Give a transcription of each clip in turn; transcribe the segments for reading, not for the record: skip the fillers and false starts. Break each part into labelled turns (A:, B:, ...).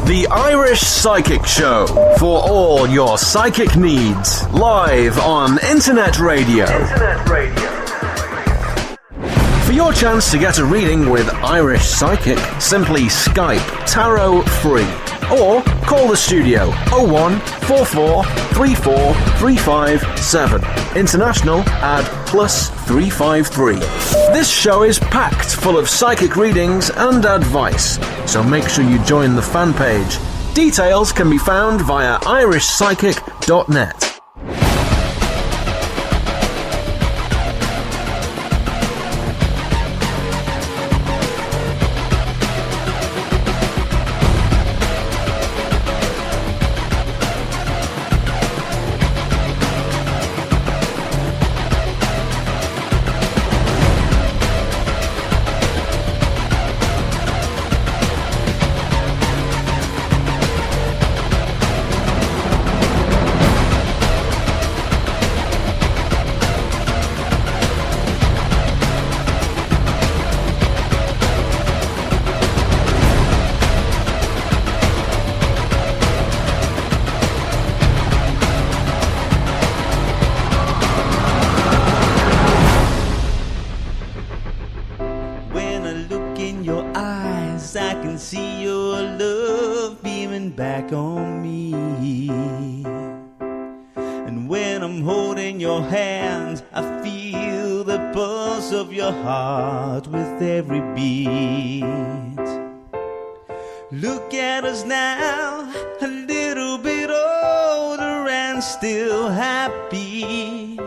A: The Irish Psychic Show, for all your psychic needs, live on Internet Radio. For your chance to get a reading with Irish Psychic, simply Skype Tarot Free or call the studio 01 44 34 357. International add +353. This show is packed full of psychic readings and advice, so make sure you join the fan page. Details can be found via irishpsychic.net.
B: Look at us now, a little bit older and still happy.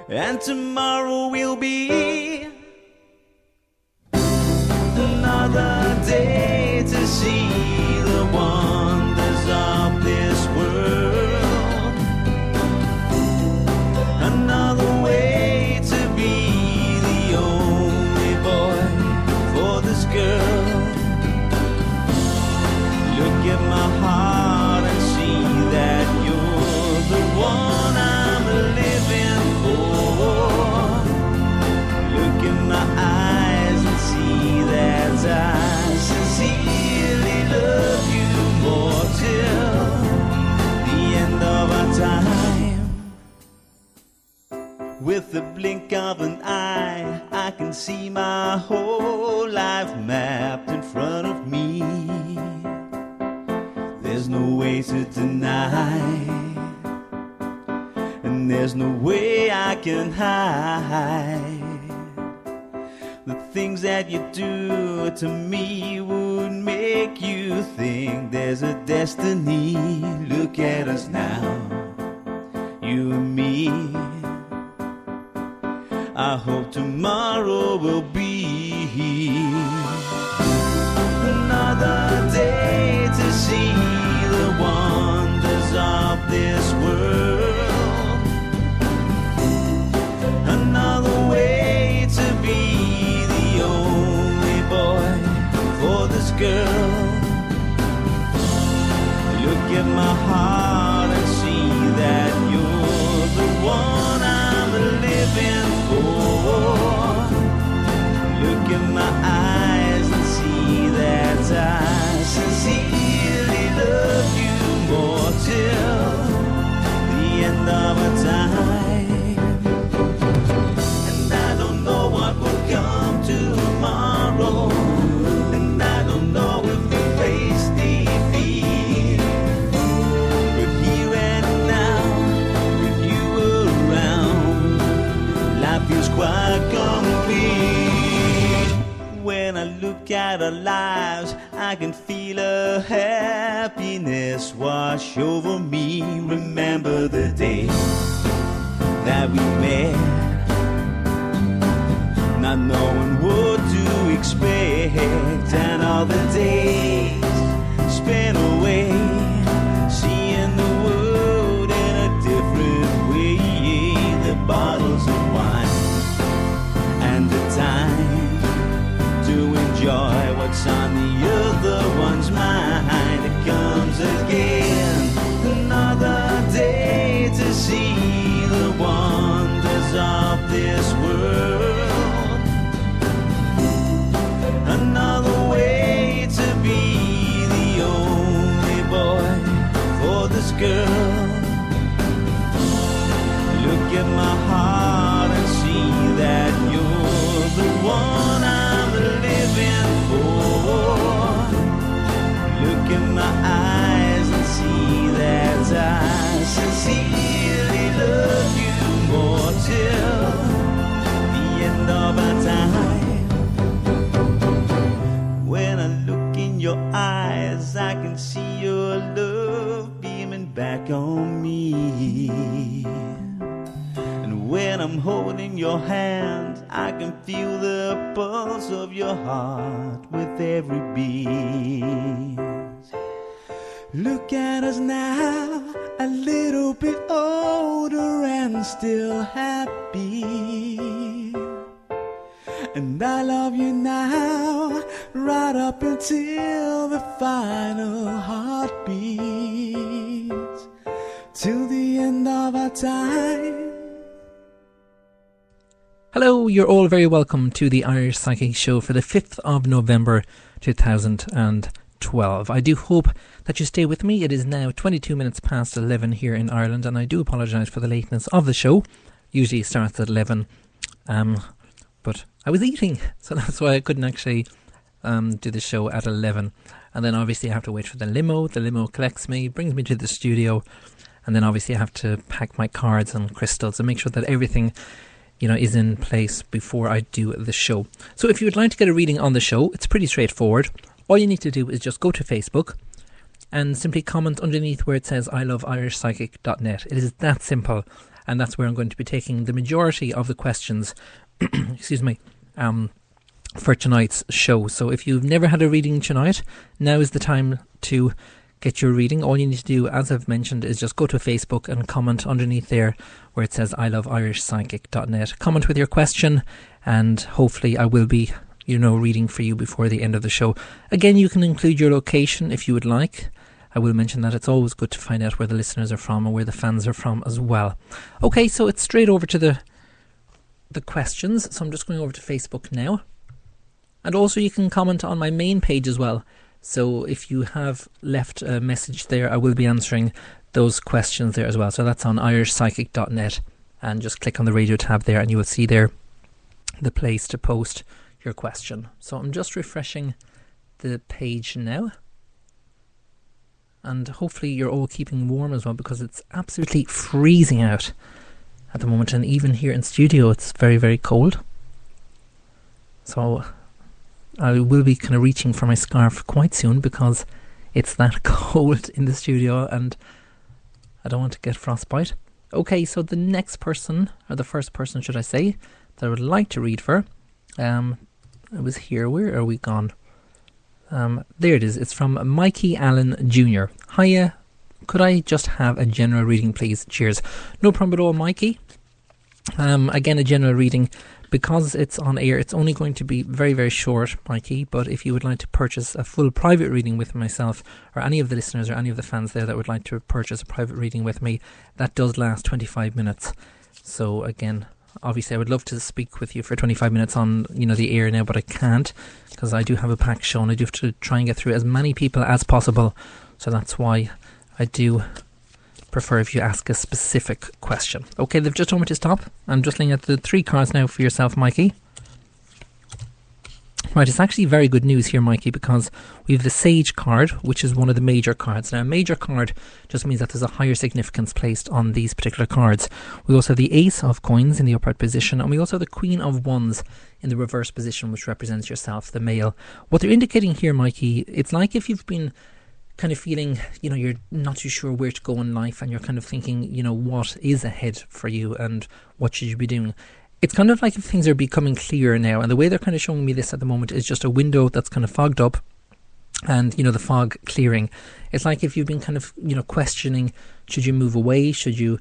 B: And tomorrow will be another day to see the wonders of this world. Another way to be the only boy for this girl. Look at my heart and see that you're the one I'm living for. Look in my eyes and see that I sincerely love you more till the end of our time. With the blink of an eye, I can see my whole life mapped in front of me. There's no way to deny, and there's no way I can hide. The things that you do to me would make you think there's a destiny. Look at us now, you and me. I hope tomorrow will be another day to see the wonders of this world. Another way to be the only boy for this girl. Look at my heart and see that you're the one I'm living for. Look in my eyes and see that I sincerely love you more till the end of our time. And I don't know what will come tomorrow, and I don't know if we face defeat. But here and now, with you around, life feels quite complete. When I look at our lives, I can feel a happiness wash over me. Remember the day that we met, not knowing what to expect, and all the days spent away, seeing the world in a different way. The bottles of wine and the time to enjoy what's on the other one's mind. It comes again, another day to see the wonders of this world. Another way to be the at my heart and see that you're the one I'm living for. Look in my eyes and see that I sincerely love you more till the end of our time. When I look in your eyes, I can see your love beaming back on me. And when I'm holding your hand, I can feel the pulse of your heart with every beat. Look at us now, a little bit older and still happy. And I love you now, right up until the final heartbeat, till the end of our time.
C: Hello, you're all very welcome to the Irish Psychic Show for the 5th of November 2012. I do hope that you stay with me. It is now 22 minutes past 11 here in Ireland, and I do apologise for the lateness of the show. Usually it starts at 11, but I was eating, so that's why I couldn't actually do the show at 11. And then obviously I have to wait for the limo. The limo collects me, brings me to the studio, and then obviously I have to pack my cards and crystals and make sure that everything, is in place before I do the show. So if you would like to get a reading on the show, it's pretty straightforward. All you need to do is just go to Facebook and simply comment underneath where it says I love irishpsychic.net. It is that simple, and that's where I'm going to be taking the majority of the questions excuse me, for tonight's show. So if you've never had a reading tonight, now is the time to get your reading. All you need to do, as I've mentioned, is just go to Facebook and comment underneath there where it says I love irishpsychic.net. Comment with your question, and hopefully I will be reading for you before the end of the show. Again, you can include your location if you would like. I will mention that it's always good to find out where the listeners are from and where the fans are from as well. Okay, so it's straight over to the questions. So I'm just going over to Facebook now. And also you can comment on my main page as well. So if you have left a message there, I will be answering those questions there as well. So that's on irishpsychic.net, and just click on the radio tab there and you will see there the place to post your question. So I'm just refreshing the page now, and hopefully you're all keeping warm as well, because it's absolutely freezing out at the moment, and even here in studio it's very, very cold. So I will be kind of reaching for my scarf quite soon, because it's that cold in the studio and I don't want to get frostbite. Okay, so the next person, or the first person should I say, that I would like to read for, it was here. Where are we gone? There it is. It's from Mikey Allen Jr. Hiya, could I just have a general reading please? Cheers. No problem at all, Mikey. Again, a general reading. Because it's on air, it's only going to be very, very short, Mikey, but if you would like to purchase a full private reading with myself, or any of the listeners or any of the fans there that would like to purchase a private reading with me, that does last 25 minutes. So again, obviously I would love to speak with you for 25 minutes on the air now, but I can't, because I do have a packed show and I do have to try and get through as many people as possible. So that's why I do prefer if you ask a specific question. Okay, they've just told me to stop. I'm just looking at the 3 cards now for yourself, Mikey. Right, it's actually very good news here, Mikey, because we have the Sage card, which is one of the major cards. Now, a major card just means that there's a higher significance placed on these particular cards. We also have the Ace of Coins in the upright position, and we also have the Queen of Wands in the reverse position, which represents yourself, the male. What they're indicating here, Mikey, it's like if you've been kind of feeling, you're not too sure where to go in life, and you're kind of thinking, what is ahead for you and what should you be doing. It's kind of like if things are becoming clearer now, and the way they're kind of showing me this at the moment is just a window that's kind of fogged up, and the fog clearing. It's like if you've been kind of questioning, should you move away, should you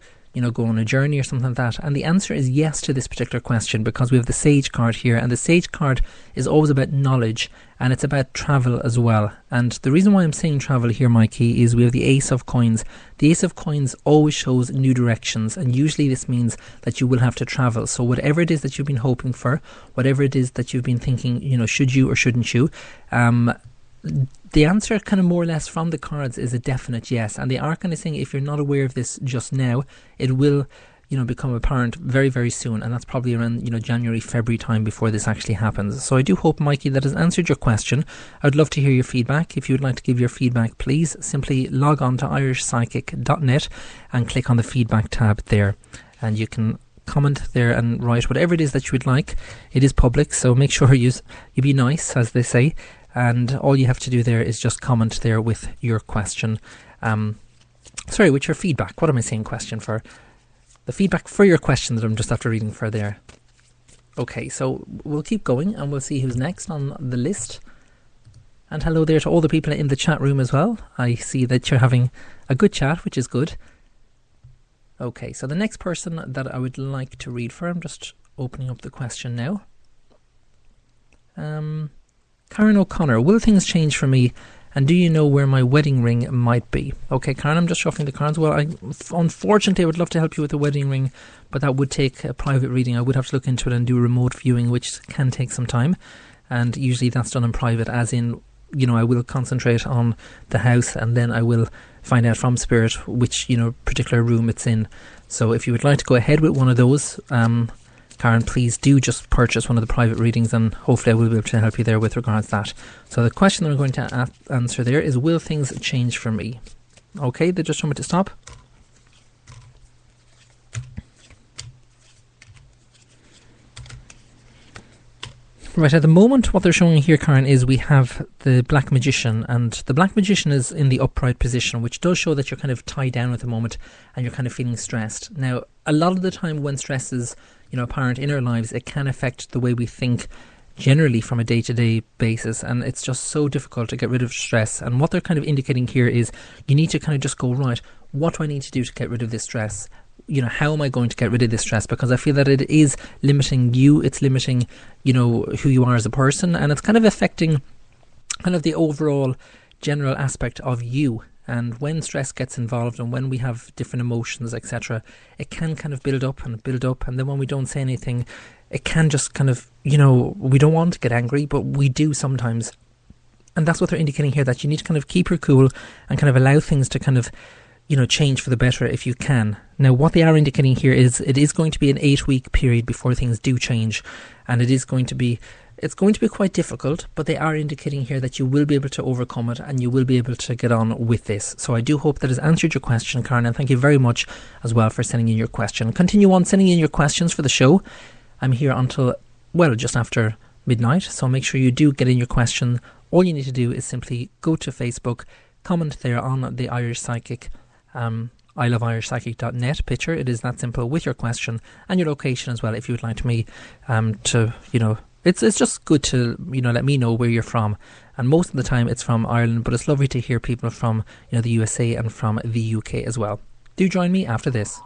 C: go on a journey or something like that. And the answer is yes to this particular question, because we have the Sage card here, and the Sage card is always about knowledge, and it's about travel as well. And the reason why I'm saying travel here, Mikey, is we have the Ace of Coins. The Ace of Coins always shows new directions, and usually this means that you will have to travel. So whatever it is that you've been hoping for, whatever it is that you've been thinking, should you or shouldn't you, the answer kind of more or less from the cards is a definite yes. And they are kind of saying if you're not aware of this just now, it will become apparent very, very soon, and that's probably around, January, February time before this actually happens. So I do hope, Mikey, that has answered your question. I'd love to hear your feedback. If you would like to give your feedback, please simply log on to irishpsychic.net and click on the feedback tab there, and you can comment there and write whatever it is that you would like. It is public, so make sure you be nice, as they say, and all you have to do there is just comment there with your question. With your feedback. What am I saying question for? The feedback for your question that I'm just after reading for there. Okay, so we'll keep going and we'll see who's next on the list. And hello there to all the people in the chat room as well. I see that you're having a good chat, which is good. Okay, so the next person that I would like to read for, I'm just opening up the question now. Karen O'Connor, will things change for me? And do you know where my wedding ring might be? Okay, Karen, I'm just shuffling the cards. Well, unfortunately, I would love to help you with the wedding ring, but that would take a private reading. I would have to look into it and do remote viewing, which can take some time. And usually that's done in private, as in, I will concentrate on the house and then I will find out from Spirit which, particular room it's in. So if you would like to go ahead with one of those, Karen, please do just purchase one of the private readings, and hopefully I will be able to help you there with regards to that. So the question that I'm going to answer there is, will things change for me? Okay, they just told me to stop. Right, at the moment what they're showing here, Karen, is we have the Black Magician, and the Black Magician is in the upright position, which does show that you're kind of tied down at the moment and you're kind of feeling stressed. Now, a lot of the time when stress is apparent in our lives, it can affect the way we think generally from a day-to-day basis, and it's just so difficult to get rid of stress. And what they're kind of indicating here is you need to kind of just go, right, what do I need to do to get rid of this stress? How am I going to get rid of this stress? Because I feel that it is limiting you, it's limiting, who you are as a person, and it's kind of affecting kind of the overall general aspect of you. And when stress gets involved and when we have different emotions, etc., it can kind of build up, and then when we don't say anything, it can just kind of, we don't want to get angry, but we do sometimes. And that's what they're indicating here, that you need to kind of keep your cool and kind of allow things to kind of, change for the better if you can. Now, what they are indicating here is it is going to be an 8-week period before things do change, and it's going to be quite difficult, but they are indicating here that you will be able to overcome it and you will be able to get on with this. So I do hope that has answered your question, Karen, and thank you very much as well for sending in your question. Continue on sending in your questions for the show. I'm here until, just after midnight, so make sure you do get in your question. All you need to do is simply go to Facebook, comment there on the Irish Psychic, iloveirishpsychic.net picture. It is that simple, with your question and your location as well, if you would like me to, it's just good to, let me know where you're from. And most of the time it's from Ireland, but it's lovely to hear people from, the USA and from the UK as well. Do join me after this.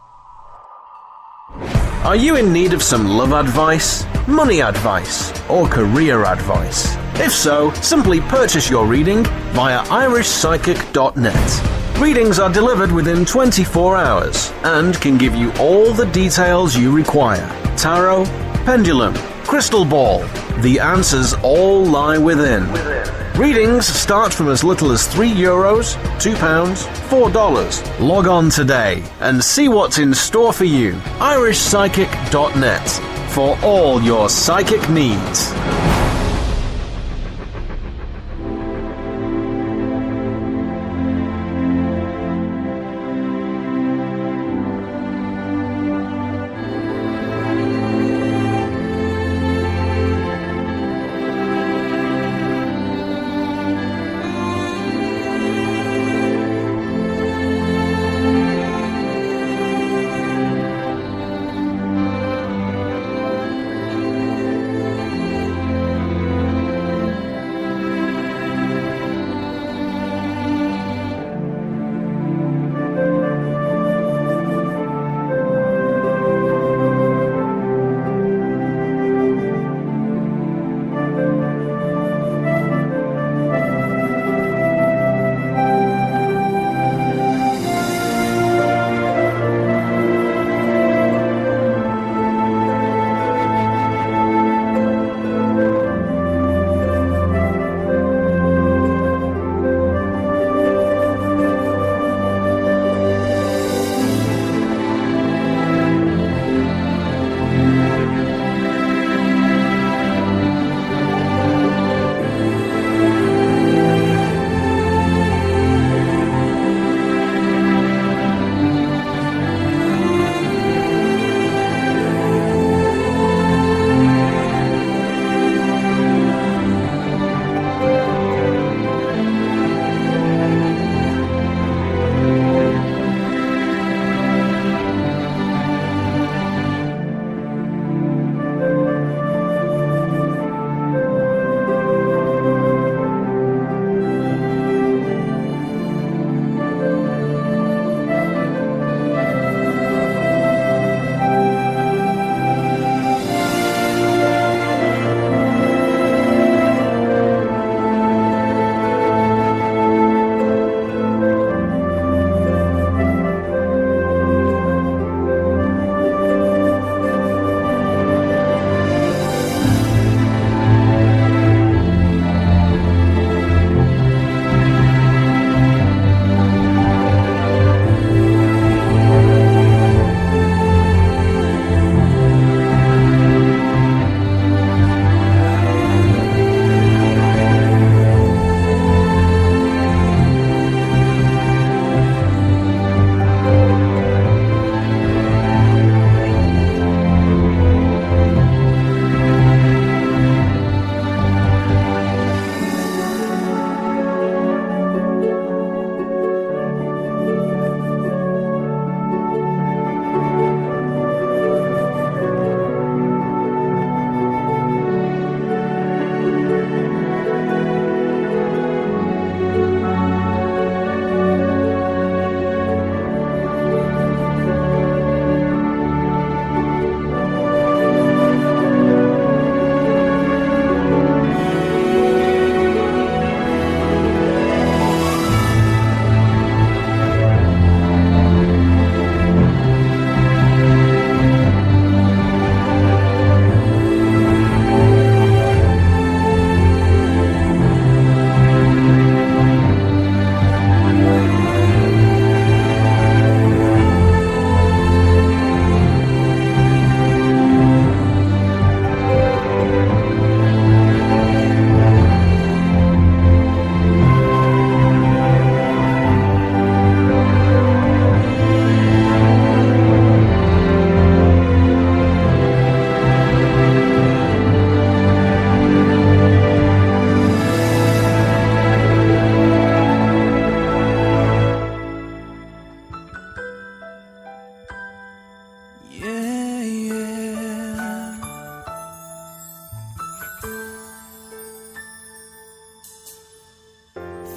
A: Are you in need of some love advice, money advice, or career advice? If so, simply purchase your reading via irishpsychic.net. Readings are delivered within 24 hours and can give you all the details you require. Tarot, pendulum, crystal ball. The answers all lie within. Readings start from as little as €3, £2, $4. Log on today and see what's in store for you. irishpsychic.net for all your psychic needs.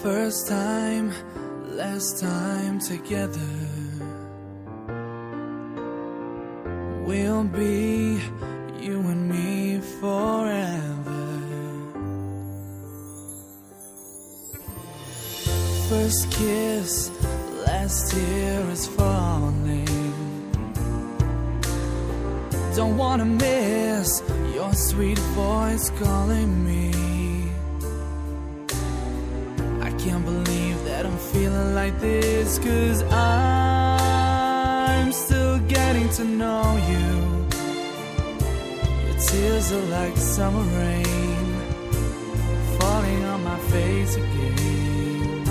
B: First time, last time together. We'll be you and me forever. First kiss, last tear is falling. Don't wanna miss your sweet voice calling me. I can't believe that I'm feeling like this, 'cause I'm still getting to know you. Your tears are like summer rain falling on my face again.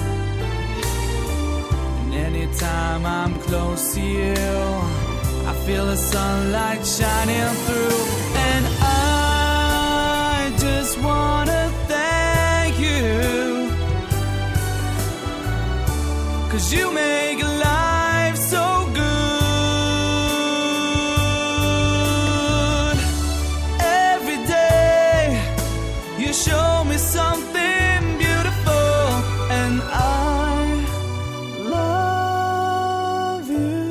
B: And anytime I'm close to you, I feel the sunlight shining through. And I just wanna thank you, 'cause you make life so good. Every day you show me something beautiful, and I love you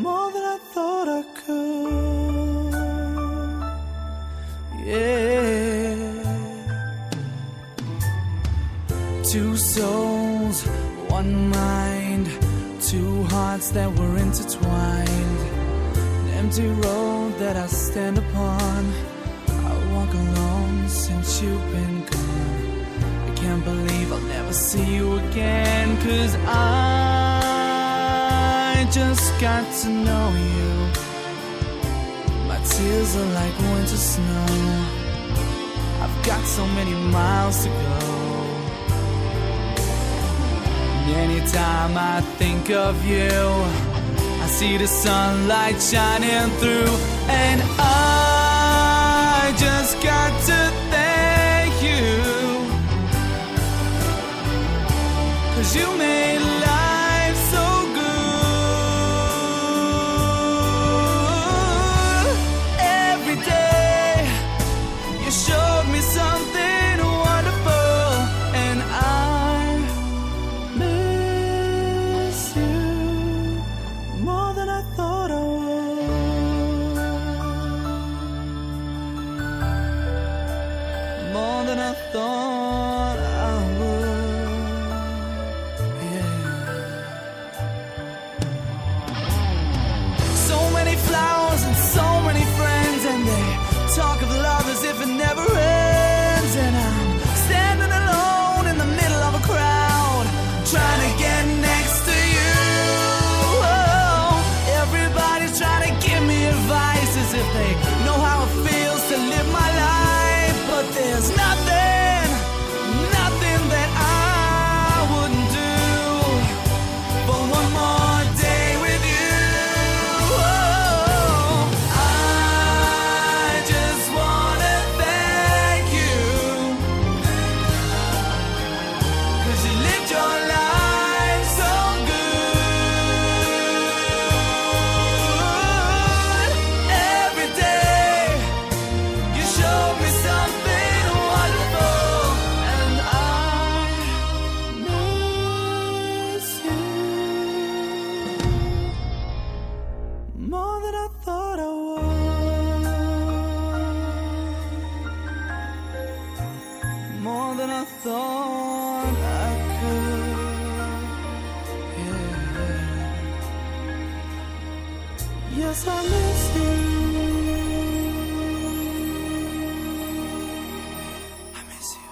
B: more than I thought I could. Yeah. Two souls, one mind, two hearts that were intertwined. An empty road that I stand upon. I walk alone since you've been gone. I can't believe I'll never see you again, 'cause I just got to know you. My tears are like winter snow. I've got so many miles to go. Anytime I think of you, I see the sunlight shining through. And I just got to thank you, 'cause you made life so good. Every day you showed me something wonderful, and I miss you more than I thought I would. More than I thought I would. Yeah. So many flowers and so many friends, and they talk of love as if it never ends. And I'm standing alone in the middle of a crowd, trying to get next to you. Oh, everybody's trying to give me advice as if they know how it feels to live my life. But there's nothing that I wouldn't do for one more day with you. Oh, I just wanna thank you, 'cause you lived your life so good. Every day you showed me something wonderful, and I miss you more than I thought I would. More than I thought I could. Yeah. Yes, I miss you. I miss you.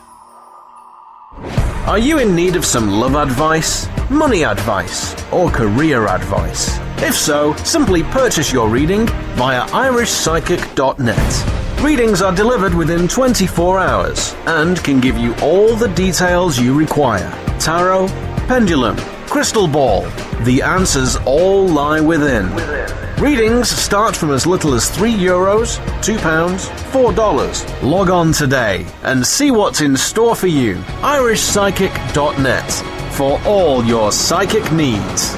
A: Are you in need of some love advice, money advice, or career advice? If so, simply purchase your reading via irishpsychic.net. Readings are delivered within 24 hours and can give you all the details you require. Tarot, pendulum, crystal ball. The answers all lie within. Readings start from as little as €3, £2, $4. Log on today and see what's in store for you. irishpsychic.net for all your psychic needs.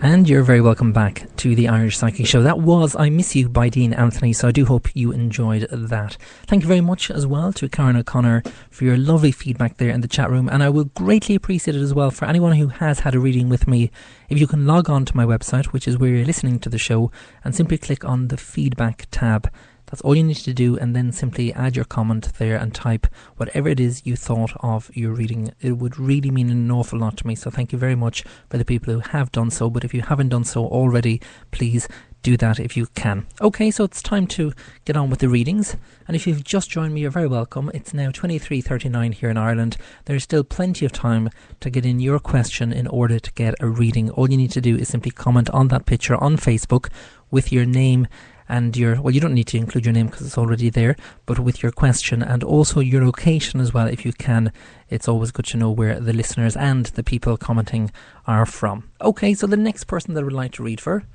C: And you're very welcome back to the Irish Psychic Show. That was I Miss You by Dean Anthony, so I do hope you enjoyed that. Thank you very much as well to Karen O'Connor for your lovely feedback there in the chat room, and I will greatly appreciate it as well for anyone who has had a reading with me. If you can log on to my website, which is where you're listening to the show, and simply click on the feedback tab. That's all you need to do, and then simply add your comment there and type whatever it is you thought of your reading. It would really mean an awful lot to me, so thank you very much for the people who have done so. But if you haven't done so already, please do that if you can. Okay, so it's time to get on with the readings, and if you've just joined me, you're very welcome. It's now 23:39 here in Ireland. There's still plenty of time to get in your question in order to get a reading. All you need to do is simply comment on that picture on Facebook with your name and you don't need to include your name because it's already there, but with your question and also your location as well if you can. It's always good to know where the listeners and the people commenting are from. Okay, so the next person that I would like to read for,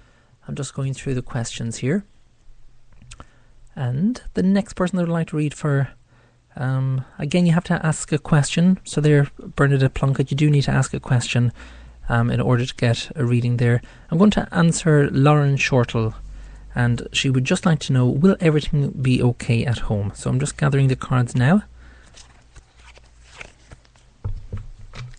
C: I'm just going through the questions here, and the next person that I would like to read for, again, you have to ask a question. So there, Bernadette Plunkett, you do need to ask a question in order to get a reading there. I'm going to answer Lauren Shortle, and she would just like to know, will everything be okay at home? So I'm just gathering the cards now.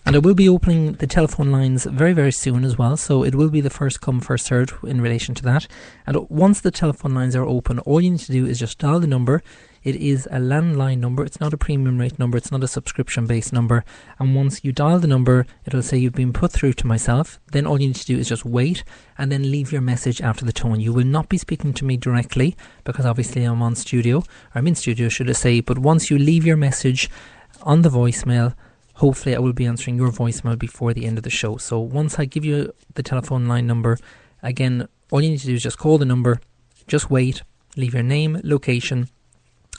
C: And I will be opening the telephone lines very, very soon as well. So it will be the first come, first served in relation to that. And once the telephone lines are open, all you need to do is just dial the number. It is a landline number. It's not a premium rate number. It's not a subscription-based number. And once you dial the number, it'll say you've been put through to myself. Then all you need to do is just wait and then leave your message after the tone. You will not be speaking to me directly because obviously I'm in studio, should I say. But once you leave your message on the voicemail, hopefully I will be answering your voicemail before the end of the show. So once I give you the telephone line number, again, all you need to do is just call the number, just wait, leave your name, location,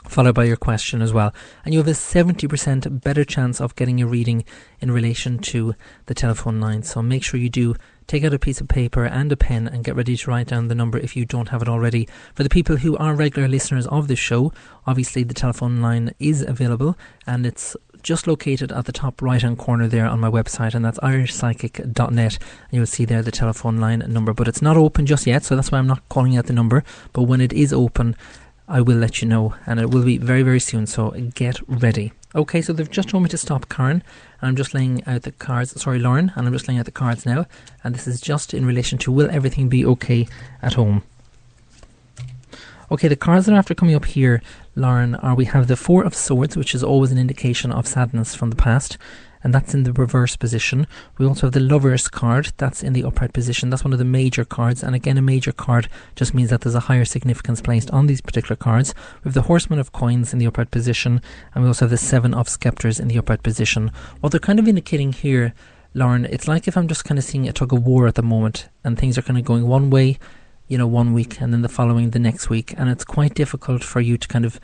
C: followed by your question as well, and you have a 70% better chance of getting a reading in relation to the telephone line. So make sure you do take out a piece of paper and a pen and get ready to write down the number if you don't have it already. For the people who are regular listeners of this show, obviously the telephone line is available, and it's just located at the top right hand corner there on my website, and that's irishpsychic.net, and you'll see there the telephone line number. But it's not open just yet, so that's why I'm not calling out the number. But when it is open, I will let you know, and it will be very, very soon, so get ready. Okay, so they've just told me to stop, Karen, and I'm just laying out the cards. Sorry, Lauren, and I'm just laying out the cards now, and this is just in relation to will everything be okay at home. Okay, the cards that are after coming up here, Lauren, we have the Four of Swords, which is always an indication of sadness from the past, and that's in the reverse position. We also have the Lovers card, that's in the upright position. That's one of the major cards, and again, a major card just means that there's a higher significance placed on these particular cards. We have the Horseman of Coins in the upright position, and we also have the Seven of Scepters in the upright position. What they're kind of indicating here, Lauren, it's like if I'm just kind of seeing a tug of war at the moment, and things are kind of going one way, 1 week, and then the following the next week, and it's quite difficult for you to kind of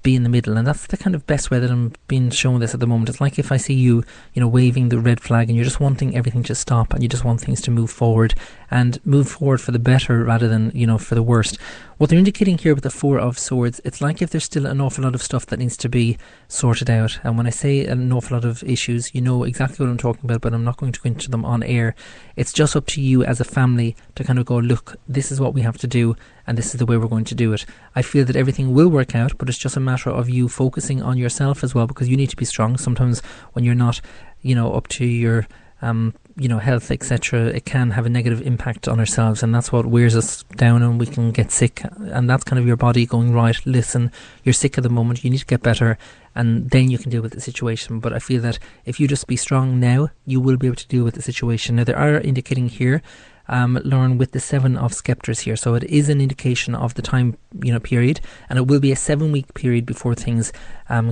C: be in the middle, and that's the kind of best way that I'm being shown this at the moment. It's like if I see you, waving the red flag, and you're just wanting everything to stop, and you just want things to move forward for the better rather than, for the worst. What they're indicating here with the Four of Swords, it's like if there's still an awful lot of stuff that needs to be sorted out. And when I say an awful lot of issues, you know exactly what I'm talking about, but I'm not going to go into them on air. It's just up to you as a family to kind of go, look, this is what we have to do, and this is the way we're going to do it. I feel that everything will work out, but it's just a matter of you focusing on yourself as well, because you need to be strong. Sometimes when you're not, up to your health, etc., it can have a negative impact on ourselves, and that's what wears us down, and we can get sick. And that's kind of your body going, right, listen, you're sick at the moment, you need to get better, and then you can deal with the situation. But I feel that if you just be strong now, you will be able to deal with the situation. Now, they are indicating here, Lauren, with the Seven of Scepters here, so it is an indication of the time period, and it will be a 7-week period before things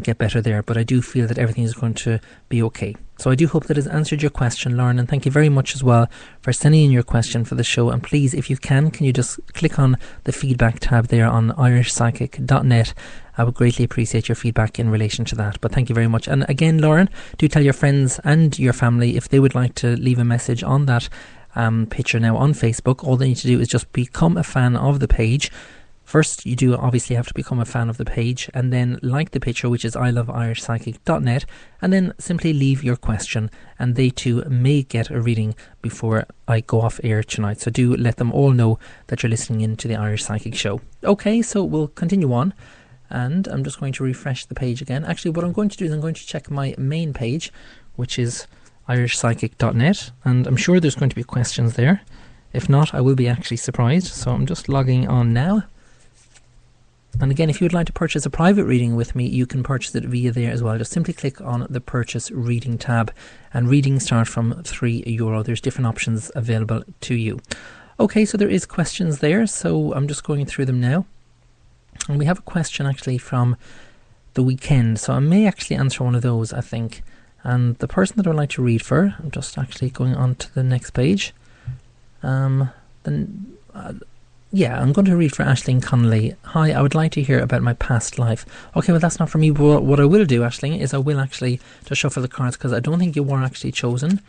C: get better there. But I do feel that everything is going to be okay. So I do hope that has answered your question, Lauren, and thank you very much as well for sending in your question for the show. And please, if you can you just click on the feedback tab there on irishpsychic.net. I would greatly appreciate your feedback in relation to that. But thank you very much. And again, Lauren, do tell your friends and your family if they would like to leave a message on that picture now on Facebook. All they need to do is just become a fan of the page, First, you do obviously have to become a fan of the page, and then like the picture, which is iloveirishpsychic.net, and then simply leave your question, and they too may get a reading before I go off air tonight. So do let them all know that you're listening in to the Irish Psychic Show. Okay, so we'll continue on, and I'm just going to refresh the page again. Actually, what I'm going to do is I'm going to check my main page, which is irishpsychic.net, and I'm sure there's going to be questions there. If not, I will be actually surprised. So I'm just logging on now. And again, if you would like to purchase a private reading with me, you can purchase it via there as well. Just simply click on the Purchase Reading tab, and readings start from €3. There's different options available to you. Okay, so there is questions there, so I'm just going through them now. And we have a question actually from the weekend, so I may actually answer one of those, I think. And the person that I would like to read for, I'm just actually going on to the next page. Yeah, I'm going to read for Aisling Connolly. Hi, I would like to hear about my past life. Okay, well, that's not for me, but what I will do, Aisling, is I will actually just shuffle the cards, because I don't think you were actually chosen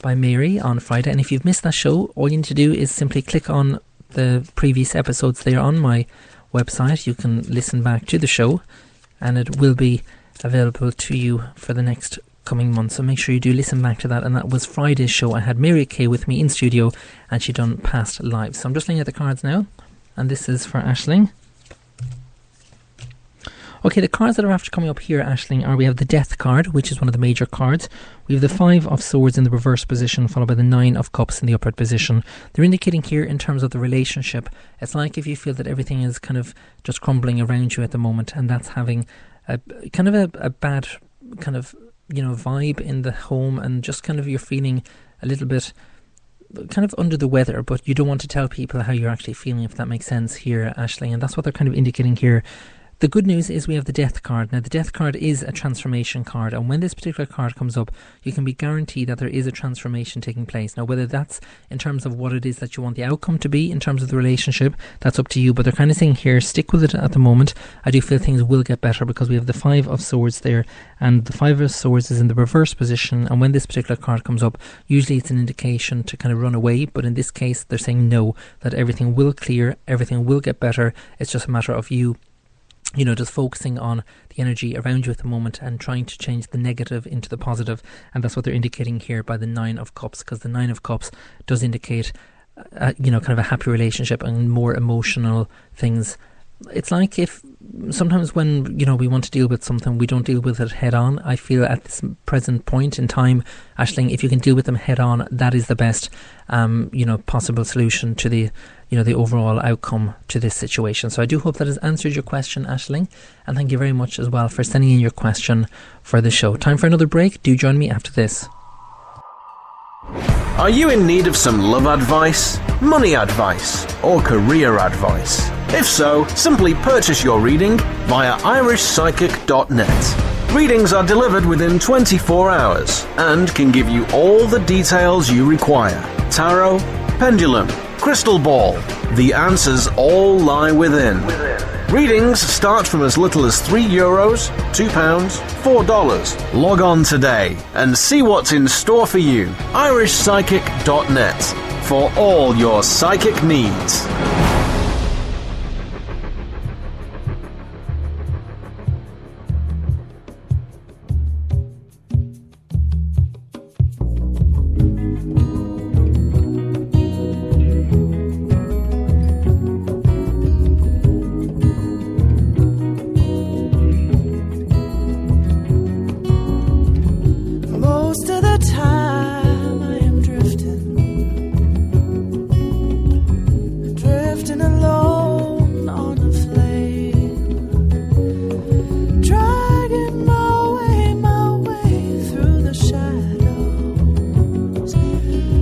C: by Mary on Friday. And if you've missed that show, all you need to do is simply click on the previous episodes there on my website. You can listen back to the show, and it will be available to you for the next coming month, so make sure you do listen back to that. And that was Friday's show. I had Mary Kay with me in studio, and she done past lives. So I'm just looking at the cards now, and this is for Aisling. Okay, the cards that are after coming up here, Aisling, are we have the Death card, which is one of the major cards. We have the 5 of Swords in the reverse position, followed by the 9 of Cups in the upright position. They're indicating here in terms of the relationship, it's like if you feel that everything is kind of just crumbling around you at the moment, and that's having a kind of a bad kind of, you know, vibe in the home, and just kind of you're feeling a little bit kind of under the weather, but you don't want to tell people how you're actually feeling, if that makes sense here, Aisling. And that's what they're kind of indicating here. The good news is we have the Death card. Now, the Death card is a transformation card, and when this particular card comes up, you can be guaranteed that there is a transformation taking place. Now, whether that's in terms of what it is that you want the outcome to be in terms of the relationship, that's up to you, but they're kind of saying here, stick with it at the moment. I do feel things will get better, because we have the 5 of Swords there, and the 5 of Swords is in the reverse position, and when this particular card comes up, usually it's an indication to kind of run away, but in this case, they're saying no, that everything will clear, everything will get better. It's just a matter of you know, just focusing on the energy around you at the moment and trying to change the negative into the positive. And that's what they're indicating here by the 9 of Cups, because the 9 of Cups does indicate, you know, kind of a happy relationship and more emotional things. It's like if sometimes when, you know, we want to deal with something, we don't deal with it head on. I feel at this present point in time, Aisling, if you can deal with them head on, that is the best, you know, possible solution to the, you know, the overall outcome to this situation. So I do hope that has answered your question, Aisling, and thank you very much as well for sending in your question for the show. Time for another break. Do join me after this.
A: Are you in need of some love advice, money advice, or career advice? If so, simply purchase your reading via irishpsychic.net. Readings are delivered within 24 hours and can give you all the details you require. Tarot, pendulum, crystal ball. The answers all lie within. Readings start from as little as €3, £2, $4. Log on today and see what's in store for you. irishpsychic.net for all your psychic needs.
B: Most of the time I am drifting alone on a flame, dragging my way through the shadows,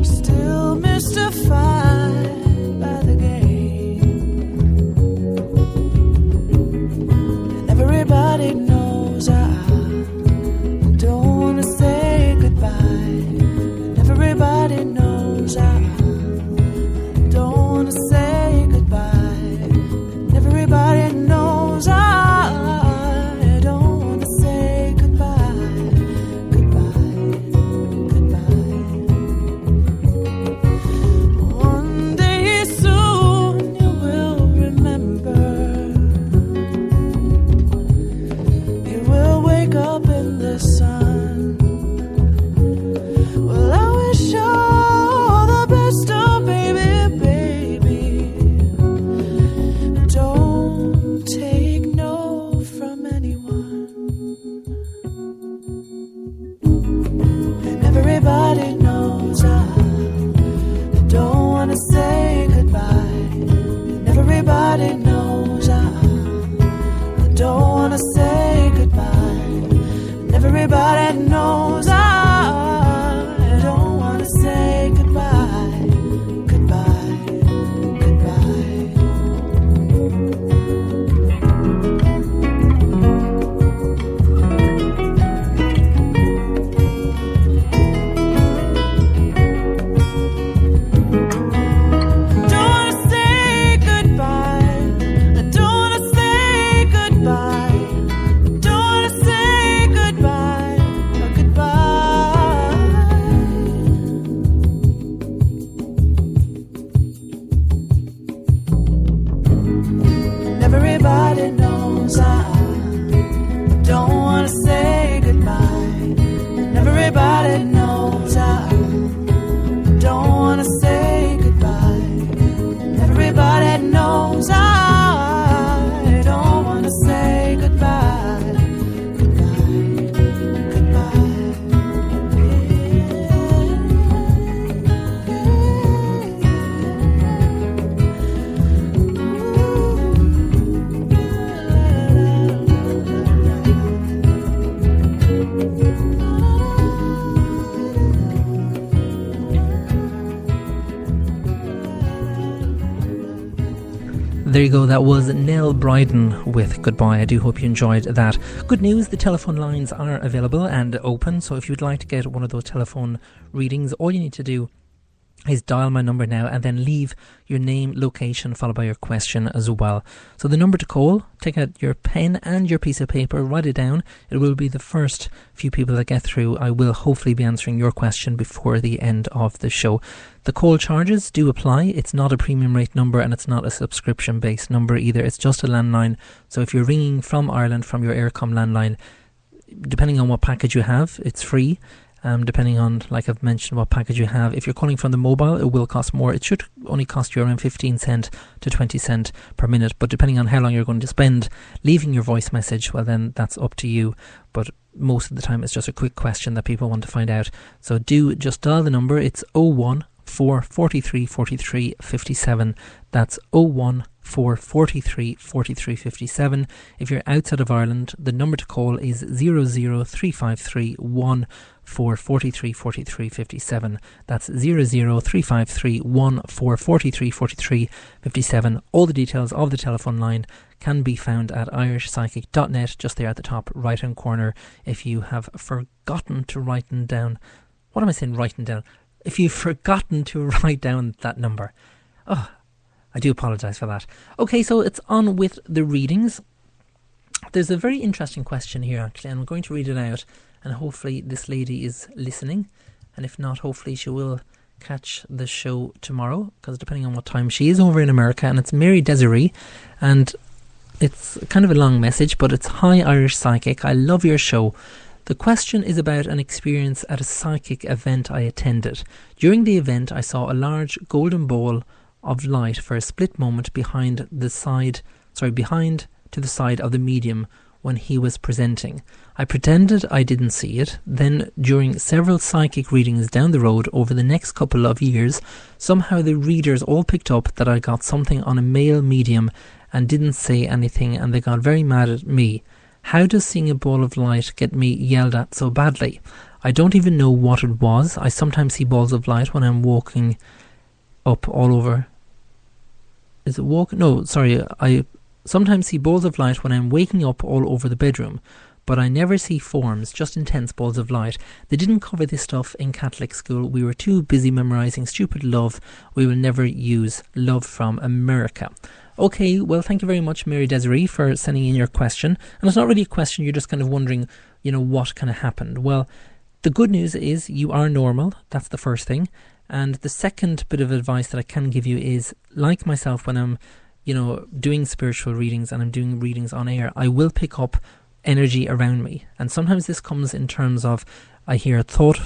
B: still mystified by the game. And everybody knows I don't want to say goodbye, and everybody knows I don't want to say goodbye, and everybody knows I don't want to say goodbye, goodbye. One day soon you will
C: There you go, that was Nell Bryden with Goodbye. I do hope you enjoyed that. Good news, the telephone lines are available and open, so if you'd like to get one of those telephone readings, all you need to do is dial my number now and then leave your name, location, followed by your question as well. So the number to call, take out your pen and your piece of paper, write it down. It will be the first few people that get through. I will hopefully be answering your question before the end of the show. The call charges do apply. It's not a premium rate number and it's not a subscription based number either. It's just a landline. So if you're ringing from Ireland from your Aircom landline, depending on what package you have, it's free. Depending on, like I've mentioned, what package you have. If you're calling from the mobile, it will cost more. It should only cost you around 15 cent to 20 cent per minute, but depending on how long you're going to spend leaving your voice message, well then that's up to you. But most of the time it's just a quick question that people want to find out. So do just dial the number. It's 01 4 43 43 57. That's 01 4 43 43 57. If you're outside of Ireland, the number to call is 00353 1 4 43 43 57. That's 00353 1 4 43 43 57. All the details of the telephone line can be found at irishpsychic.net, just there at the top right hand corner. If you have forgotten to write them down, what am I saying, write them down? If you've forgotten to write down that number, oh, I do apologise for that. Okay, so it's on with the readings. There's a very interesting question here, actually, and I'm going to read it out, and hopefully this lady is listening, and if not, hopefully she will catch the show tomorrow, because depending on what time she is over in America. And it's Mary Desiree, and it's kind of a long message, but it's: Hi Irish Psychic, I love your show. The question is about an experience at a psychic event I attended. During the event, I saw a large golden ball of light for a split moment behind to the side of the medium when he was presenting. I pretended I didn't see it. Then, during several psychic readings down the road over the next couple of years, somehow the readers all picked up that I got something on a male medium and didn't say anything, and they got very mad at me. How does seeing a ball of light get me yelled at so badly? I don't even know what it was. I sometimes see balls of light when I'm walking up all over. Is it walk? No, sorry. I sometimes see balls of light when I'm waking up all over the bedroom, but I never see forms, just intense balls of light. They didn't cover this stuff in Catholic school. We were too busy memorising stupid love we will never use. Love from America. Okay, well, thank you very much, Mary Desiree, for sending in your question. And it's not really a question, you're just kind of wondering, what kind of happened. Well, the good news is you are normal. That's the first thing. And the second bit of advice that I can give you is, like myself, when I'm, doing spiritual readings and I'm doing readings on air, I will pick up energy around me. And sometimes this comes in terms of I hear a thought,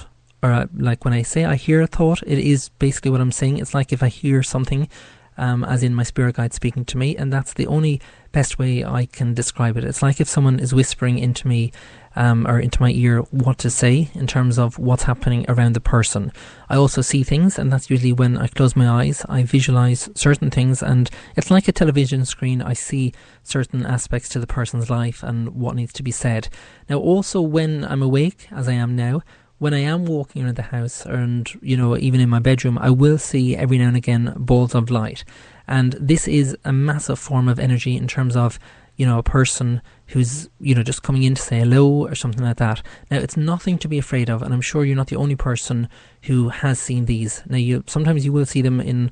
C: or like when I say I hear a thought, it is basically what I'm saying. It's like if I hear something, as in my spirit guide speaking to me, and that's the only best way I can describe it. It's like if someone is whispering into me or into my ear what to say in terms of what's happening around the person. I also see things, and that's usually when I close my eyes, I visualize certain things, and it's like a television screen. I see certain aspects to the person's life and what needs to be said. Now also when I'm awake, as I am now, when I am walking around the house and, even in my bedroom, I will see every now and again balls of light. And this is a massive form of energy in terms of, a person who's, just coming in to say hello or something like that. Now, it's nothing to be afraid of, and I'm sure you're not the only person who has seen these. Now, sometimes you will see them in,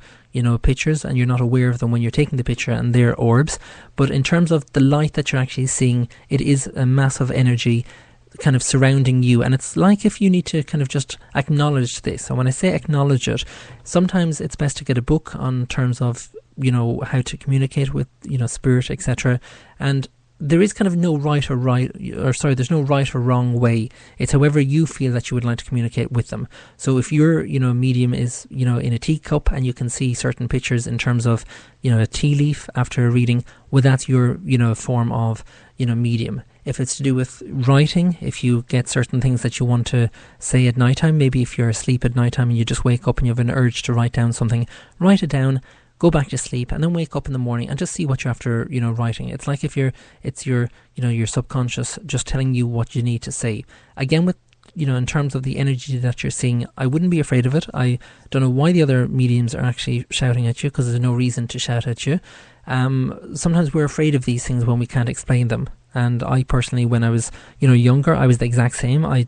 C: pictures, and you're not aware of them when you're taking the picture, and they're orbs. But in terms of the light that you're actually seeing, it is a massive energy kind of surrounding you, and it's like if you need to kind of just acknowledge this. And when I say acknowledge it, sometimes it's best to get a book on terms of how to communicate with spirit, etc. And there is kind of there's no right or wrong way. It's however you feel that you would like to communicate with them. So if your medium is in a teacup and you can see certain pictures in terms of a tea leaf after a reading, well, that's your form of medium. If it's to do with writing, if you get certain things that you want to say at nighttime, maybe if you're asleep at nighttime and you just wake up and you have an urge to write down something, write it down, go back to sleep, and then wake up in the morning and just see what you're after, writing. It's like it's your subconscious just telling you what you need to say. Again, with in terms of the energy that you're seeing, I wouldn't be afraid of it. I don't know why the other mediums are actually shouting at you, because there's no reason to shout at you. Sometimes we're afraid of these things when we can't explain them. And I personally, when I was, younger, I was the exact same. I,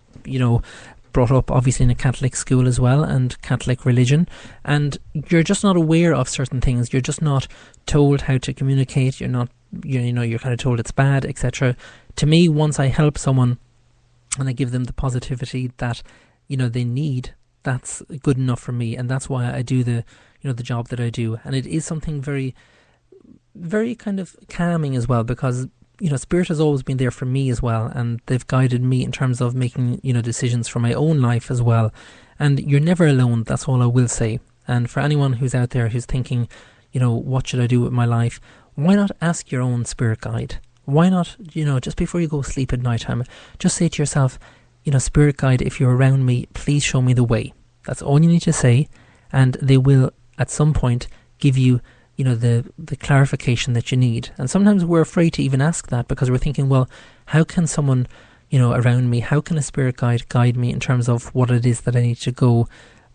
C: brought up obviously in a Catholic school as well, and Catholic religion, and you're just not aware of certain things. You're just not told how to communicate. You're not, you're kind of told it's bad, etc. To me, once I help someone and I give them the positivity that they need, that's good enough for me, and that's why I do the the job that I do. And it is something very, very kind of calming as well, because Spirit has always been there for me as well, and they've guided me in terms of making decisions for my own life as well. And you're never alone, that's all I will say. And for anyone who's out there who's thinking, what should I do with my life, why not ask your own spirit guide? Why not, just before you go to sleep at night time, just say to yourself, Spirit guide, if you're around me, please show me the way. That's all you need to say, and they will at some point give you the clarification that you need. And sometimes we're afraid to even ask that, because we're thinking, well, how can someone around me, how can a spirit guide me in terms of what it is that I need to go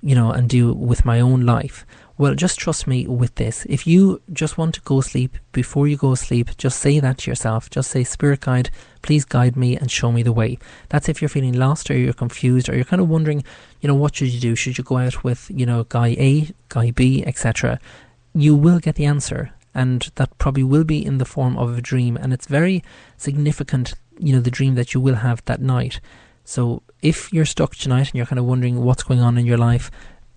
C: and do with my own life? Well, just trust me with this. If you just want to go sleep, before you go sleep, just say that to yourself. Just say, Spirit guide, please guide me and show me the way. That's if you're feeling lost, or you're confused, or you're kind of wondering, what should you do? Should you go out with guy A, guy B, etc.? You will get the answer, and that probably will be in the form of a dream, and it's very significant, the dream that you will have that night. So if you're stuck tonight and you're kind of wondering what's going on in your life,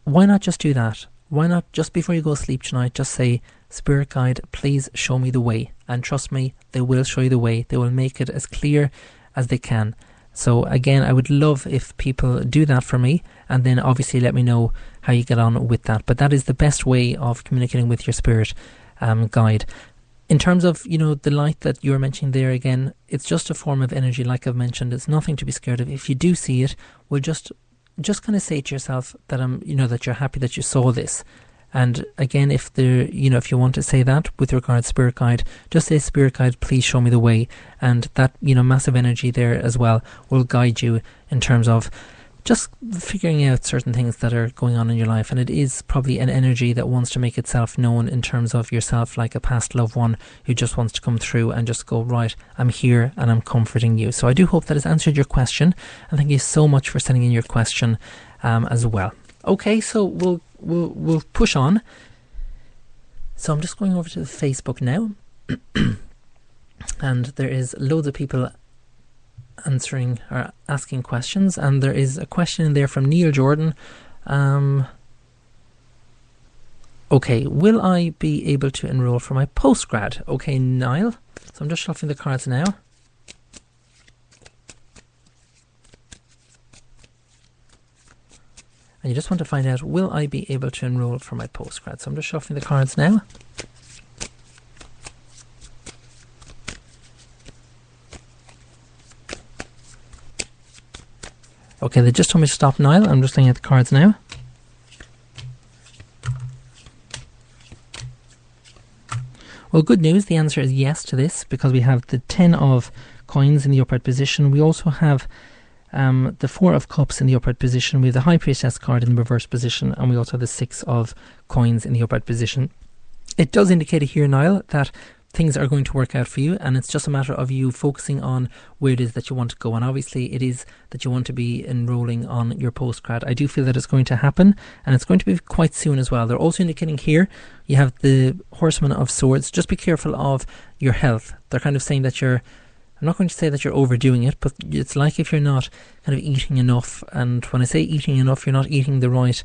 C: why not just do that? Why not just before you go to sleep tonight, just say, Spirit guide, please show me the way. And trust me, they will show you the way. They will make it as clear as they can. So again, I would love if people do that for me, and then obviously let me know how you get on with that. But that is the best way of communicating with your spirit guide. In terms of, the light that you were mentioning there, again, it's just a form of energy, like I've mentioned. It's nothing to be scared of. If you do see it, well, just kind of say to yourself that that you're happy that you saw this. And again, if if you want to say that with regards to Spirit Guide, just say, Spirit Guide, please show me the way. And that, massive energy there as well will guide you in terms of just figuring out certain things that are going on in your life. And it is probably an energy that wants to make itself known in terms of yourself, like a past loved one who just wants to come through and just go, right, I'm here and I'm comforting you. So I do hope that has answered your question, and thank you so much for sending in your question as well. Okay, so we'll push on. So I'm just going over to the Facebook now, and there is loads of people answering or asking questions, and there is a question in there from Neil Jordan. Okay, will I be able to enroll for my postgrad? Okay, Niall. So I'm just shuffling the cards now. And you just want to find out, will I be able to enroll for my postgrad? So I'm just shuffling the cards now. Okay, they just told me to stop, Niall. I'm just looking at the cards now. Well, good news. The answer is yes to this, because we have the 10 of coins in the upright position. We also have the 4 of cups in the upright position. We have the High Priestess card in the reverse position, and we also have the 6 of coins in the upright position. It does indicate here, Niall, that things are going to work out for you, and it's just a matter of you focusing on where it is that you want to go. And obviously it is that you want to be enrolling on your postgrad. I do feel that it's going to happen, and it's going to be quite soon as well. They're also indicating here you have the Horseman of Swords. Just be careful of your health. They're kind of saying that I'm not going to say that you're overdoing it, but it's like if you're not kind of eating enough. And when I say eating enough, you're not eating the right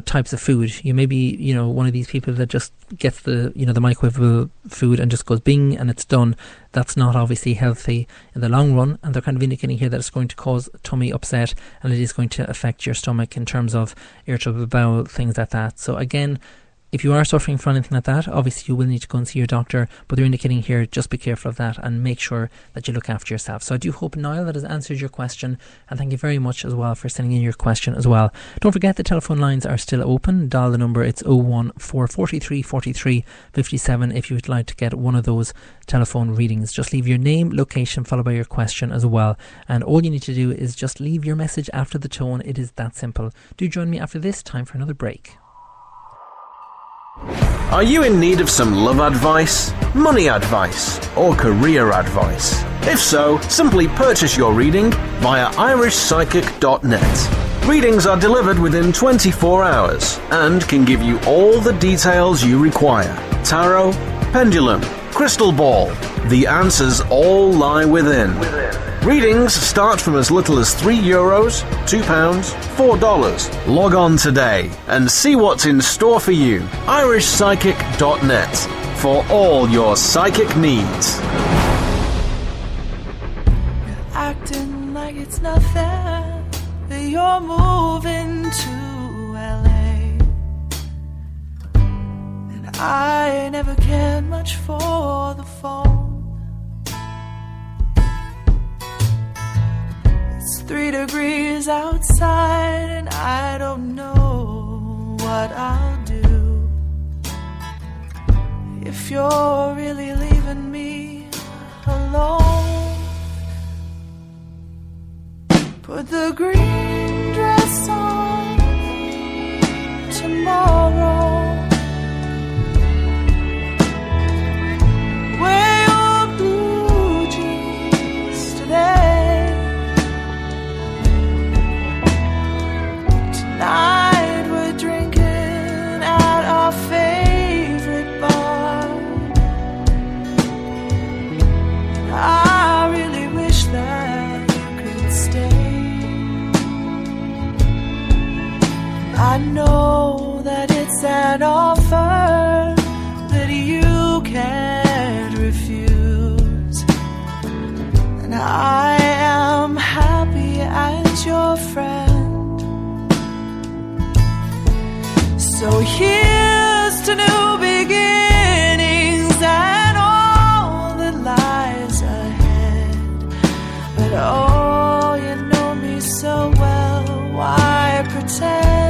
C: types of food. You may be, one of these people that just gets the microwavable food and just goes bing and it's done. That's not obviously healthy in the long run, and they're kind of indicating here that it's going to cause tummy upset, and it is going to affect your stomach in terms of irritable bowel, things like that. So again, If you are suffering from anything like that, obviously you will need to go and see your doctor, but they're indicating here just be careful of that and make sure that you look after yourself. So I do hope, Niall, that has answered your question, and thank you very much as well for sending in your question as well. Don't forget the telephone lines are still open. Dial the number, it's 01443 43 57 if you would like to get one of those telephone readings. Just leave your name, location, followed by your question as well, and all you need to do is just leave your message after the tone. It is that simple. Do join me after this. Time for another break.
A: Are you in need of some love advice, money advice, or career advice? If so, simply purchase your reading via irishpsychic.net. Readings are delivered within 24 hours and can give you all the details you require. Tarot, pendulum, crystal ball. The answers all lie within. Readings start from as little as €3, £2, $4. Log on today and see what's in store for you. irishpsychic.net for all your psychic needs.
D: You're acting like it's nothing, but you're moving to LA. And I never cared much for the phone. It's 3 degrees outside and I don't know what I'll do if you're really leaving me alone. Put the green dress on tomorrow. Wear your blue jeans today. Tonight we're drinking at our favorite bar. I really wish that you could stay. I know that it's an offer that you can't refuse, and I am happy as your friend. So here's to new beginnings and all that lies ahead. But oh, you know me so well, why pretend?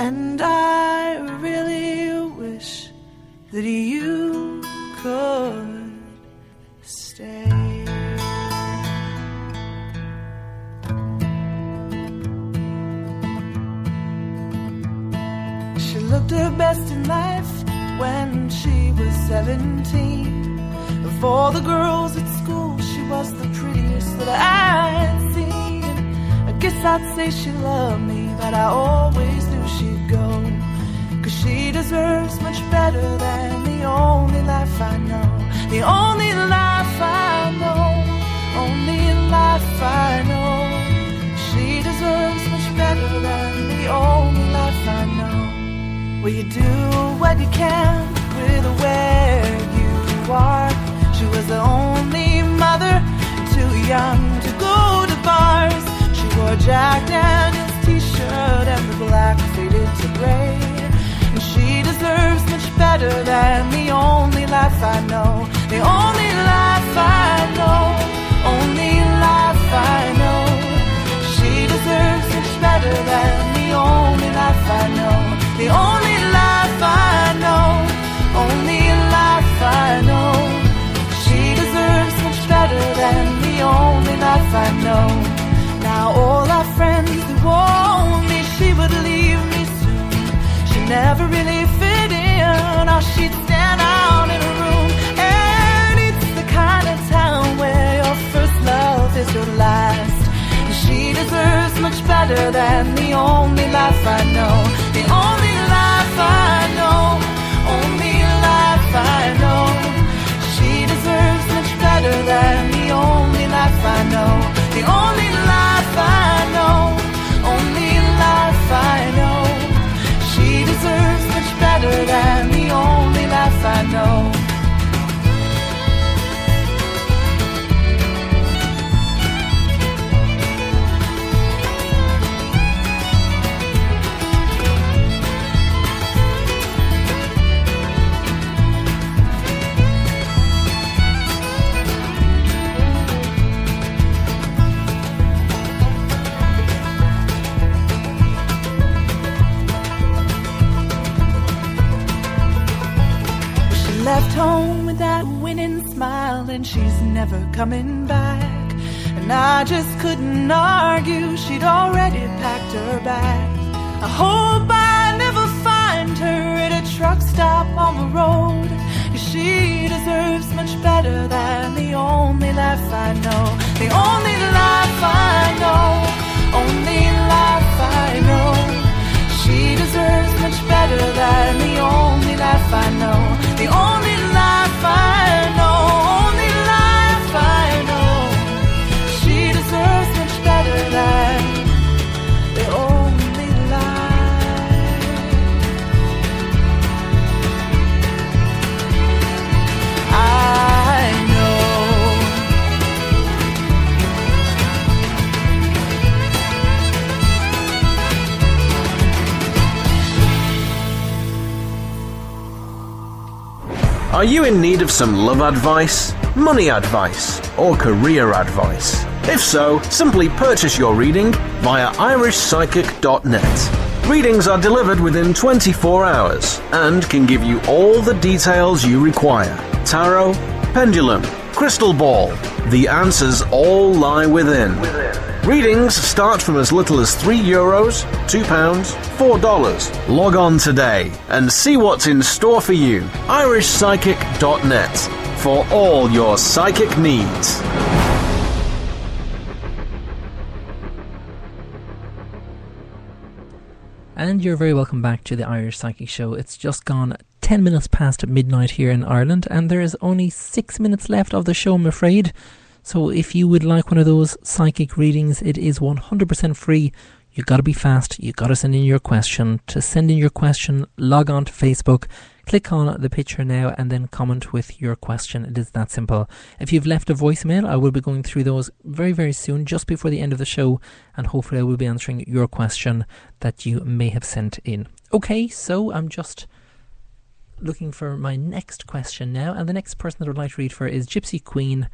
D: And I really wish that you could stay. She looked her best in life when she was 17. Of all the girls at school, she was the prettiest that I had seen. I guess I'd say she loved me, but I always knew she'd go. 'Cause she deserves much better than the only life I know. The only life I know. Only life I know. She deserves much better than the only life I know. Well, you do what you can with where you are. She was the only mother, too young to go to bars. She wore Jack Daniel's t-shirt and the black faded to gray. And she deserves much better than the only life I know. The only life I know. Only life I know. She deserves much better than the only life I know. The only life I know. Only life I know. She deserves much better than the only life I know. Now all our friends, they warned me she would leave me soon. She never really fit in, or she'd stand out in a room. And it's the kind of town where your first love is your last. And she deserves much better than the only life I know. The only life I know. Only life I know. She deserves much better than the only life I know. The only life I know. Only life I know. She deserves much better than the only life I know. Left home with that winning smile, and she's never coming back. And I just couldn't argue, she'd already packed her bags. I hope I never find her at a truck stop on the road. 'Cause she deserves much better than the only life I know. The only life I know. Only life I know. She deserves much better than the only life I know. The only life I know. Only life I know. She deserves much better than the only life I know.
A: Are you in need of some love advice, money advice, or career advice? If so, simply purchase your reading via irishpsychic.net. Readings are delivered within 24 hours and can give you all the details you require. Tarot, pendulum, crystal ball. The answers all lie within. Readings start from as little as €3, £2, $4. Log on today and see what's in store for you. irishpsychic.net for all your psychic needs.
C: And you're very welcome back to the Irish Psychic Show. It's just gone 10 minutes past midnight here in Ireland, and there is only 6 minutes left of the show, I'm afraid. So if you would like one of those psychic readings, it is 100% free. You got to be fast. You got to send in your question. To send in your question, log on to Facebook, click on the picture now, and then comment with your question. It is that simple. If you've left a voicemail, I will be going through those very, very soon, just before the end of the show, and hopefully I will be answering your question that you may have sent in. Okay, so I'm just looking for my next question now, and the next person that I would like to read for is Gypsy Queen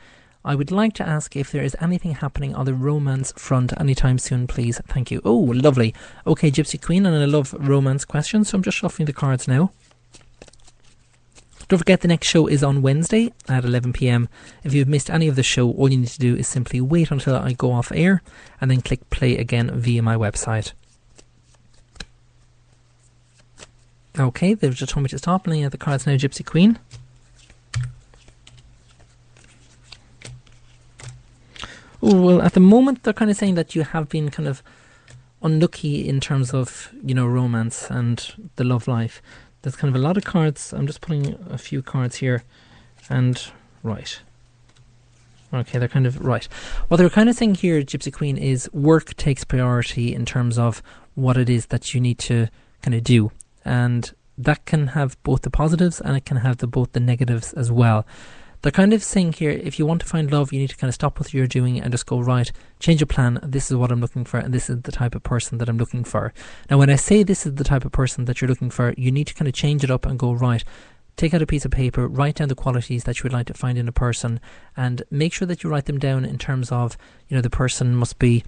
C: I would like to ask if there is anything happening on the romance front anytime soon, please. Thank you. Oh, lovely. Okay, Gypsy Queen, and I love romance questions, so I'm just shuffling the cards now. Don't forget the next show is on Wednesday at 11 p.m. If you've missed any of the show, all you need to do is simply wait until I go off air and then click play again via my website. Okay, they've just told me to stop. Looking at the cards now, Gypsy Queen. Oh, well, at the moment they're kind of saying that you have been kind of unlucky in terms of, romance and the love life. There's kind of a lot of cards. I'm just pulling a few cards here. And, right. Okay, they're kind of, right. What they're kind of saying here, Gypsy Queen, is work takes priority in terms of what it is that you need to kind of do. And that can have both the positives and it can have both the negatives as well. They're kind of saying here, if you want to find love, you need to kind of stop what you're doing and just go, right, change your plan. This is what I'm looking for, and this is the type of person that I'm looking for. Now, when I say this is the type of person that you're looking for, you need to kind of change it up and go, right, take out a piece of paper, write down the qualities that you would like to find in a person, and make sure that you write them down in terms of, the person must be,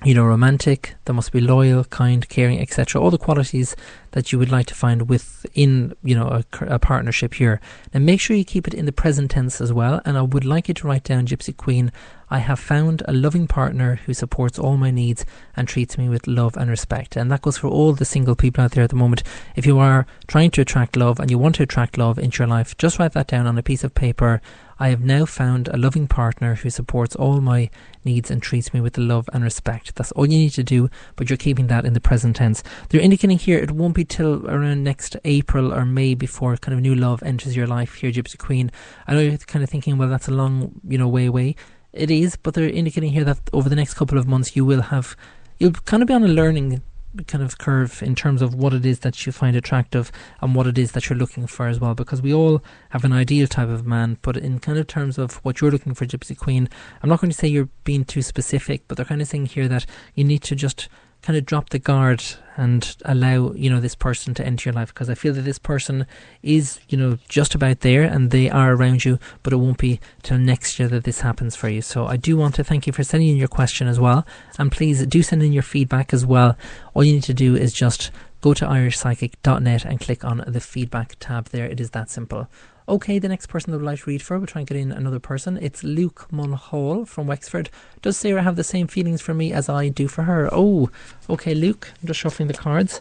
C: romantic, they must be loyal, kind, caring, etc. All the qualities that you would like to find within, a partnership here. And make sure you keep it in the present tense as well. And I would like you to write down, Gypsy Queen, I have found a loving partner who supports all my needs and treats me with love and respect. And that goes for all the single people out there at the moment. If you are trying to attract love and you want to attract love into your life, just write that down on a piece of paper. I have now found a loving partner who supports all my needs and treats me with love and respect. That's all you need to do, but you're keeping that in the present tense. They're indicating here it won't be till around next April or May before kind of new love enters your life here, Gypsy Queen. I know you're kind of thinking, well, that's a long, way away. It is, but they're indicating here that over the next couple of months you'll kind of be on a learning kind of curve in terms of what it is that you find attractive and what it is that you're looking for as well, because we all have an ideal type of man, but in kind of terms of what you're looking for, Gypsy Queen, I'm not going to say you're being too specific, but they're kind of saying here that you need to just kind of drop the guard and allow, this person to enter your life, because I feel that this person is, just about there and they are around you, but it won't be till next year that this happens for you. So I do want to thank you for sending in your question as well, and please do send in your feedback as well. All you need to do is just go to irishpsychic.net and click on the feedback tab there. It is that simple. Okay, the next person that would like to read for, we'll try and get in another person. It's Luke Mulhall from Wexford. Does Sarah have the same feelings for me as I do for her? Oh, okay, Luke, I'm just shuffling the cards.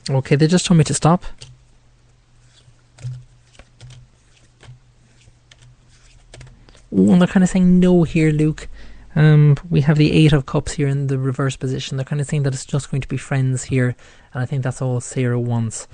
C: Okay, they just told me to stop. Oh, and they're kind of saying no here, Luke. We have the 8 of Cups here in the reverse position. They're kind of saying that it's just going to be friends here, and I think that's all Sarah wants.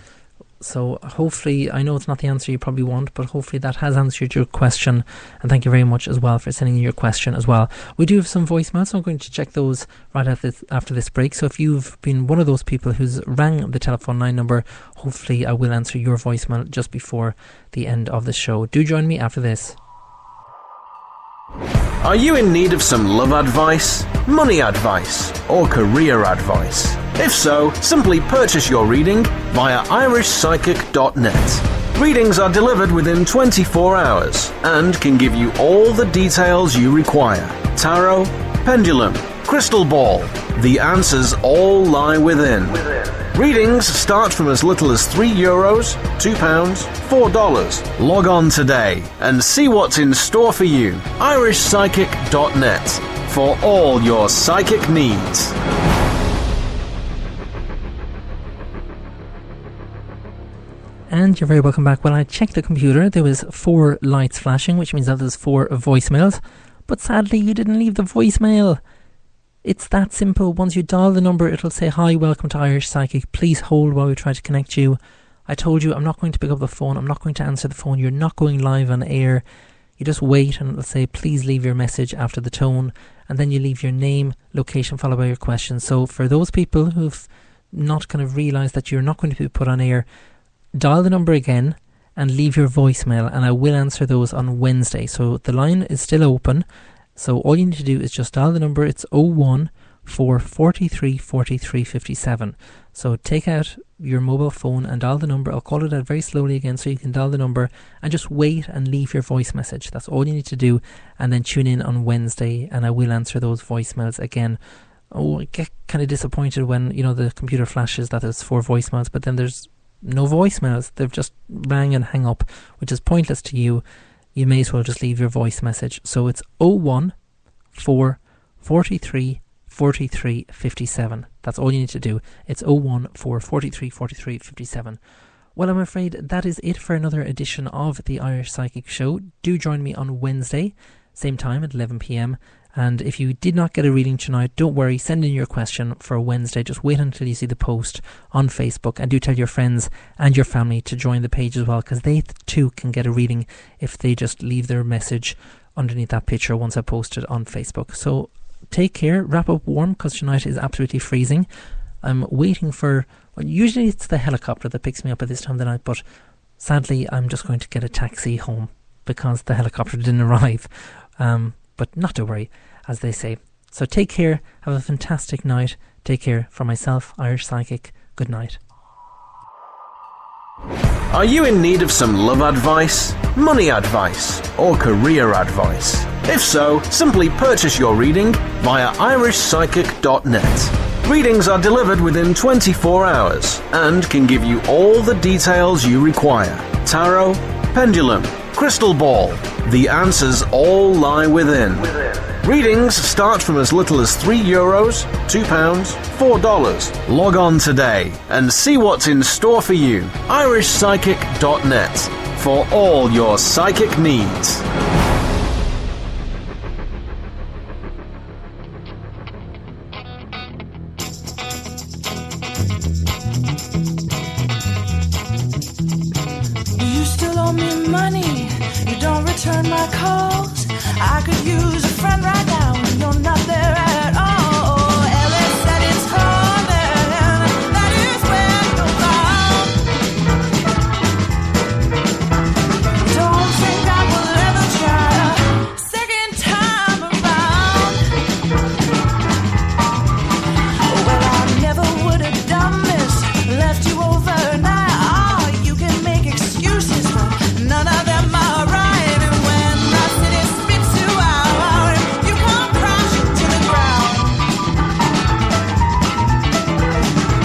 C: So hopefully, I know it's not the answer you probably want, but hopefully that has answered your question, and thank you very much as well for sending in your question as well. We do have some voicemails, so I'm going to check those right after this break. So if you've been one of those people who's rang the telephone line number, hopefully I will answer your voicemail just before the end of the show. Do join me after this.
A: Are you in need of some love advice, money advice, or career advice? If so, simply purchase your reading via irishpsychic.net. Readings are delivered within 24 hours and can give you all the details you require. Tarot, pendulum, crystal ball. The answers all lie within. Readings start from as little as €3, £2, $4. Log on today and see what's in store for you. irishpsychic.net for all your psychic needs.
C: And you're very welcome back. Well, I checked the computer. There was 4 lights flashing, which means that there's 4 voicemails. But sadly, you didn't leave the voicemail. It's that simple. Once you dial the number, it'll say, hi, welcome to Irish Psychic. Please hold while we try to connect you. I told you I'm not going to pick up the phone. I'm not going to answer the phone. You're not going live on air. You just wait and it'll say, please leave your message after the tone. And then you leave your name, location, followed by your question. So for those people who've not kind of realised that you're not going to be put on air, dial the number again and leave your voicemail, and I will answer those on Wednesday. So the line is still open. So all you need to do is just dial the number. It's 01 443 43 57. So take out your mobile phone and dial the number. I'll call it out very slowly again so you can dial the number and just wait and leave your voice message. That's all you need to do. And then tune in on Wednesday and I will answer those voicemails again. Oh, I get kind of disappointed when, the computer flashes that there's 4 voicemails, but then there's no voicemails. They've just rang and hang up, which is pointless to you. You may as well just leave your voice message. So it's 01 4 43 43 57. That's all you need to do. It's 01 4 43 43 57. Well, I'm afraid that is it for another edition of the Irish Psychic Show. Do join me on Wednesday, same time at 11 p.m. And if you did not get a reading tonight, don't worry, send in your question for Wednesday. Just wait until you see the post on Facebook, and do tell your friends and your family to join the page as well, because they too can get a reading if they just leave their message underneath that picture once I post it on Facebook. So take care, wrap up warm, because tonight is absolutely freezing. I'm waiting for, usually it's the helicopter that picks me up at this time of the night, but sadly I'm just going to get a taxi home because the helicopter didn't arrive. But not to worry, as they say. So take care, have a fantastic night. Take care. From myself, Irish Psychic, good night.
A: Are you in need of some love advice, money advice, or career advice? If so, simply purchase your reading via irishpsychic.net. Readings are delivered within 24 hours and can give you all the details you require. Tarot, pendulum, crystal ball. The answers all lie within. Readings start from as little as €3, £2, $4. Log on today and see what's in store for you. irishpsychic.net for all your psychic needs.
D: You still owe me money. You don't return my calls. I could use a friend right now when you're not there at all. Ellis said it's coming. That is where you're bound. Don't think I will ever try a second time around. Well, I never would have done this. Left you overnight. Oh, you can make excuses, but none of them are right. And when the city spits you out, you come crashing to the ground.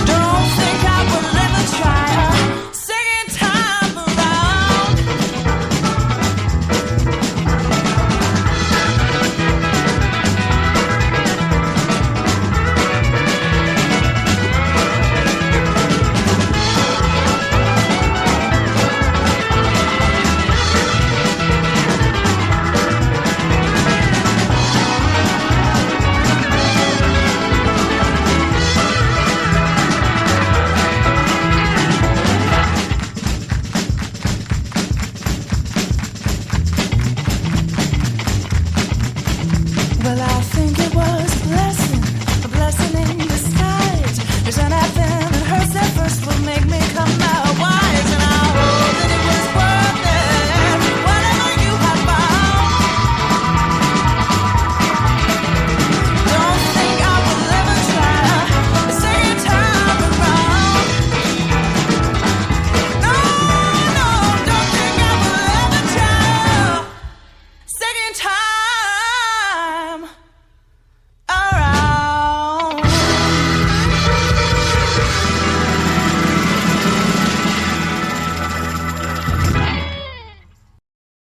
D: Don't think I will ever try a second time around. Well, I